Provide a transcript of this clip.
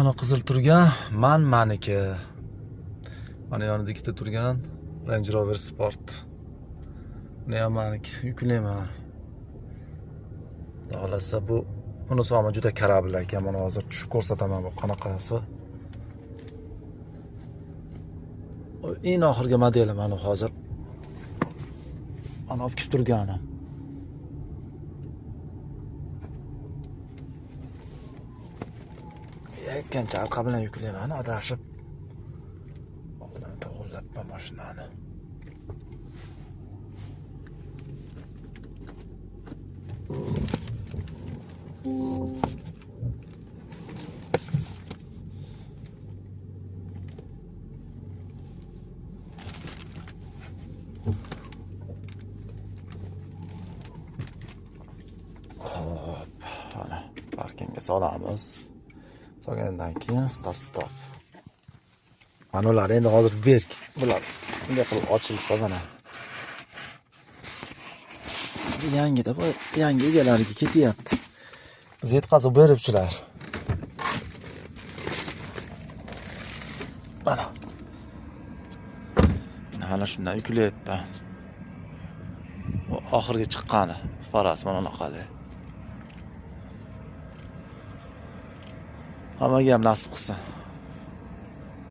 Mana qizil turgan maniki. Mana yonida ikkita turgan Range Rover Sport. Buni ham maniki, yuklayman. Xohlasa bu buni so'mi juda karabl ekan. Mana hozir tushib ko'rsataman bu qanaqasi. Eng oxirgi modeli mana hozir. Mana olib kelib turganim. Aytgancha arqa bilan yuklayman, adashib. Oldin to'g'irlabman mashinani. Hop, mana parkingga solamiz. Solgandan keyin stop. Mana ular endi hozir berk. Bular bunday qilib ochilsa mana. Yangida bu yangi egalariga ketyapti. Biz yetkazib beribchilar. Mana. Mana shundan yuklayapman. Bu oxirgi chiqqani. Faras mana unaqali. Hammaga ham nasib qilsin.